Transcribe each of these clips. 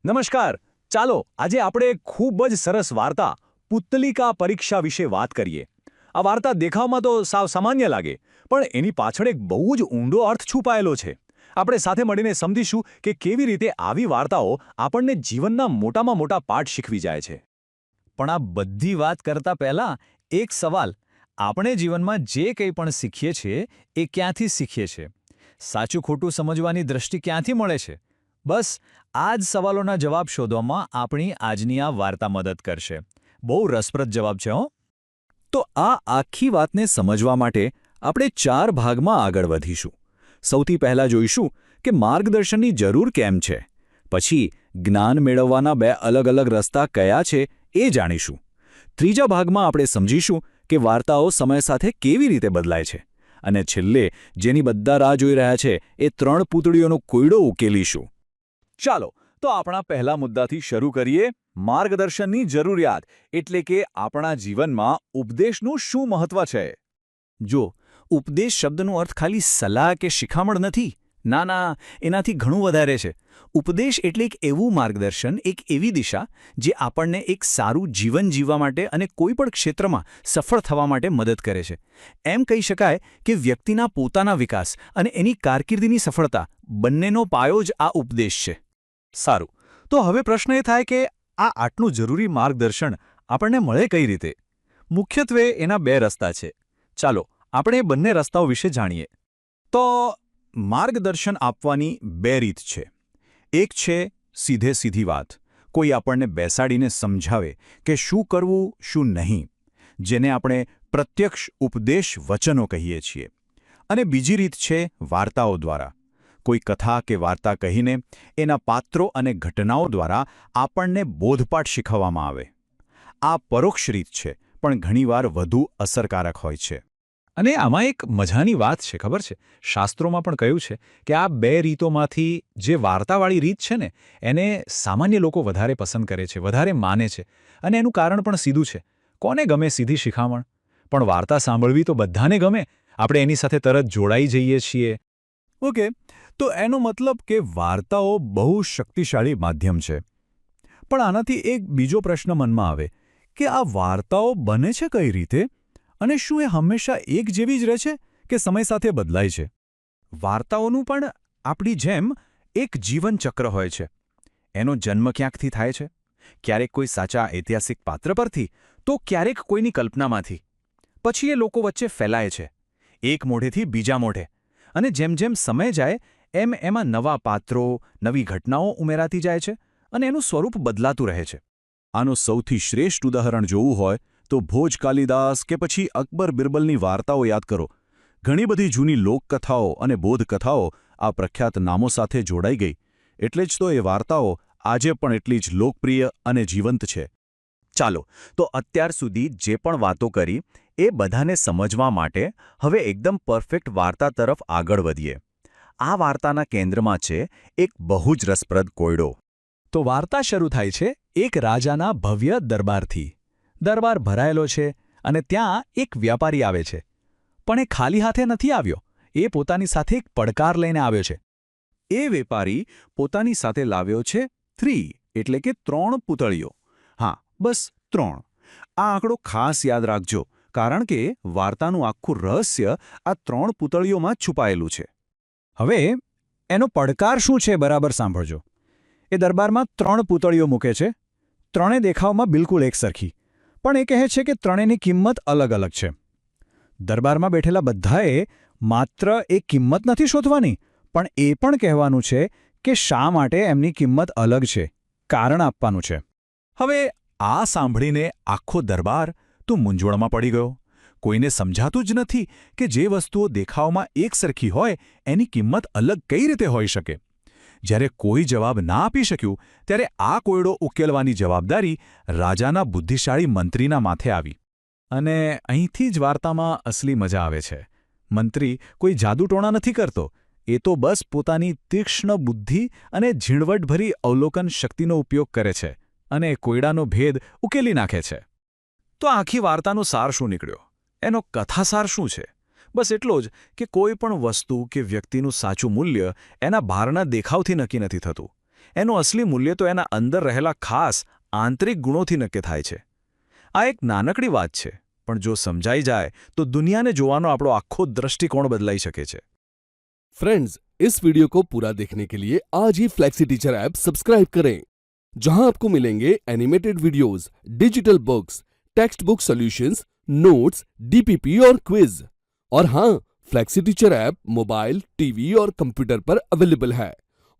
નમસ્કાર. ચાલો આજે આપણે એક ખૂબ જ સરસ વાર્તા પુતલિકા પરીક્ષા વિશે વાત કરીએ. આ વાર્તા દેખાવમાં તો સાવ સામાન્ય લાગે, પણ એની પાછળ એક બહુ જ ઊંડો અર્થ છુપાયેલો છે. આપણે સાથે મળીને સમજીશું કે કેવી રીતે આવી વાર્તાઓ આપણને જીવનના મોટામાં મોટા પાઠ શીખવી જાય છે. પણ આ બધી વાત કરતા પહેલા એક સવાલ: આપણે જીવનમાં જે કંઈ પણ શીખીએ છીએ એ ક્યાંથી શીખીએ છીએ? સાચું ખોટું સમજવાની દ્રષ્ટિ ક્યાંથી મળે છે? બસ આ જ સવાલોના જવાબ શોધવામાં આપણી આજની આ વાર્તા મદદ કરશે. બહુ રસપ્રદ જવાબ છે હો. તો આ આખી વાતને સમજવા માટે આપણે 4 ભાગમાં આગળ વધીશું. સૌથી પહેલા જોઈશું કે માર્ગદર્શનની જરૂર કેમ છે. પછી જ્ઞાન મેળવવાના 2 અલગ અલગ રસ્તા કયા છે એ જાણીશું. ત્રીજા ભાગમાં આપણે સમજીશું કે વાર્તાઓ સમય સાથે કેવી રીતે બદલાય છે. અને છેલ્લે, જેની બધા રાહ જોઈ રહ્યા છે, એ 3 પૂતળીઓનો કોયડો ઉકેલીશું. ચાલો તો આપણા પહેલા મુદ્દાથી શરૂ કરીએ. માર્ગદર્શનની જરૂરિયાત એટલે કે આપણા જીવનમાં ઉપદેશનું શું મહત્વ છે? જો, ઉપદેશ શબ્દનો અર્થ ખાલી સલાહ કે શિખામણ નથી. ના, એનાથી ઘણું વધારે છે. ઉપદેશ એટલે એક એવું માર્ગદર્શન, એક એવી દિશા જે આપણને એક સારું જીવન જીવવા માટે અને કોઈ પણ ક્ષેત્રમાં સફળ થવા માટે મદદ કરે છે. એમ કહી શકાય કે વ્યક્તિના પોતાના વિકાસ અને એની કારકિર્દીની સફળતા બંનેનો પાયો જ આ ઉપદેશ છે. સારું, તો હવે પ્રશ્ન એ થાય કે આ આટલું જરૂરી માર્ગદર્શન આપણને મળે કઈ રીતે? મુખ્યત્વે એના 2 રસ્તા છે. ચાલો આપણે એ બંને રસ્તાઓ વિશે જાણીએ. તો માર્ગદર્શન આપવાની 2 રીત છે. એક છે સીધી વાત. કોઈ આપણને બેસાડીને સમજાવે કે શું કરવું, શું નહીં, જેને આપણે પ્રત્યક્ષ ઉપદેશ વચનો કહીએ છીએ. અને બીજી રીત છે વાર્તાઓ દ્વારા. કોઈ કથા કે વાર્તા કહીને એના પાત્રો અને ઘટનાઓ દ્વારા આપણને બોધપાઠ શીખવવામાં આવે. આ પરોક્ષ રીત છે, પણ ઘણીવાર વધુ અસરકારક હોય છે. અને આમાં એક મજાની વાત છે, ખબર છે? શાસ્ત્રોમાં પણ કહ્યું છે કે આ 2 રીતોમાંથી જે વાર્તાવાળી રીત છે ને, એને સામાન્ય લોકો વધારે પસંદ કરે છે, વધારે માને છે. અને એનું કારણ પણ સીધું છે. કોને ગમે સીધી શિખામણ? પણ વાર્તા સાંભળવી તો બધાને ગમે. આપણે એની સાથે તરત જોડાઈ જઈએ છીએ. ઓકે, તો એનો મતલબ કે વાર્તાઓ બહુ શક્તિશાળી માધ્યમ છે. પણ આનાથી એક બીજો પ્રશ્ન મનમાં આવે કે આ વાર્તાઓ બને છે કઈ રીતે? અને શું એ હંમેશા એક જેવી જ રહે છે કે સમય સાથે બદલાય છે? વાર્તાઓનું પણ આપણી જેમ એક જીવનચક્ર હોય છે. એનો જન્મ ક્યાંકથી થાય છે. ક્યારેક કોઈ સાચા ઐતિહાસિક પાત્ર પરથી, તો ક્યારેક કોઈની કલ્પનામાંથી. પછી એ લોકો વચ્ચે ફેલાય છે, એક મોઢેથી બીજા મોઢે. અને જેમ જેમ સમય જાય એમ એમાં નવા પાત્રો, નવી ઘટનાઓ ઉમેરાતી જાય છે અને એનું સ્વરૂપ બદલાતું રહે છે. આનું સૌથી શ્રેષ્ઠ ઉદાહરણ જોવું હોય તો ભોજ કાલિદાસ કે પછી અકબર બિરબલની વાર્તાઓ યાદ કરો. ઘણી બધી જૂની લોકકથાઓ અને બોધકથાઓ આ પ્રખ્યાત નામો સાથે જોડાઈ ગઈ. એટલે જ તો એ વાર્તાઓ આજે પણ એટલી જ લોકપ્રિય અને જીવંત છે. ચાલો, તો અત્યાર સુધી જે પણ વાતો કરી એ બધાને સમજવા માટે હવે એકદમ પરફેક્ટ વાર્તા તરફ આગળ વધીએ. આ વાર્તાના કેન્દ્રમાં છે એક બહુ જ રસપ્રદ કોયડો. તો વાર્તા શરૂ થાય છે એક રાજાના ભવ્ય દરબારથી. દરબાર ભરાયેલો છે અને ત્યાં એક વ્યાપારી આવે છે. પણ એ ખાલી હાથે નથી આવ્યો. એ પોતાની સાથે એક પડકાર લઈને આવ્યો છે. એ વેપારી પોતાની સાથે લાવ્યો છે 3, એટલે કે 3 પૂતળીઓ. હા, બસ 3. આ આંકડો ખાસ યાદ રાખજો, કારણ કે વાર્તાનું આખું રહસ્ય આ 3 પૂતળીઓમાં છુપાયેલું છે. હવે એનો પડકાર શું છે બરાબર સાંભળજો. એ દરબારમાં 3 પૂતળીઓ મૂકે છે. 3 દેખાવમાં બિલકુલ એક સરખી, પણ એ કહે છે કે 3ની કિંમત અલગ અલગ છે. દરબારમાં બેઠેલા બધાએ માત્ર એ કિંમત નથી શોધવાની, પણ એ પણ કહેવાનું છે કે શા માટે એમની કિંમત અલગ છે, કારણ આપવાનું છે. હવે આ સાંભળીને આખો દરબાર તો મૂંઝવણમાં પડી ગયો. કોઈને સમજાતું જ નથી કે જે વસ્તુઓ દેખાવમાં એક સરખી હોય એની કિંમત અલગ કઈ રીતે હોઈ શકે. જ્યારે કોઈ જવાબ ના આપી શક્યું, ત્યારે આ કોયડો ઉકેલવાની જવાબદારી રાજાના બુદ્ધિશાળી મંત્રીના માથે આવી. અને અહીંથી જ વાર્તામાં અસલી મજા આવે છે. મંત્રી કોઈ જાદુટોણા નથી કરતો. એ તો બસ પોતાની તીક્ષ્ણ બુદ્ધિ અને ઝીણવટભરી અવલોકન શક્તિનો ઉપયોગ કરે છે અને કોયડાનો ભેદ ઉકેલી નાખે છે. તો આખી વાર્તાનો સાર શું નીકળ્યો? એનો કથાસાર શું છે? બસ એટલો જ કે કોઈ પણ વસ્તુ કે વ્યક્તિનું સાચું મૂલ્ય એના બહારના દેખાવથી નક્કી નથી થતું. એનું અસલી મૂલ્ય તો એના અંદર રહેલા ખાસ આંતરિક ગુણોથી નક્કી થાય છે. આ એક નાનકડી વાત છે, પણ જો સમજાઈ જાય તો દુનિયાને જોવાનો આપણો આખો દૃષ્ટિકોણ બદલાઈ શકે છે. फ्रेंड्स, इस वीडियो को पूरा देखने के लिए आज ही फ्लेक्सी टीचर ऐप सब्सक्राइब करें, जहां आपको मिलेंगे animated videos, digital books, text book solutions, notes, DPP और क्विज. और हाँ, flexi teacher app mobile, TV और कंप्यूटर पर अवेलेबल है.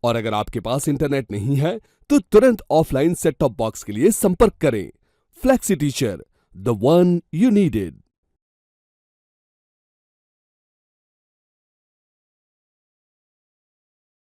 और अगर आपके पास इंटरनेट नहीं है तो तुरंत ऑफलाइन सेट टॉप बॉक्स के लिए संपर्क करें. Flexi teacher, the one you needed.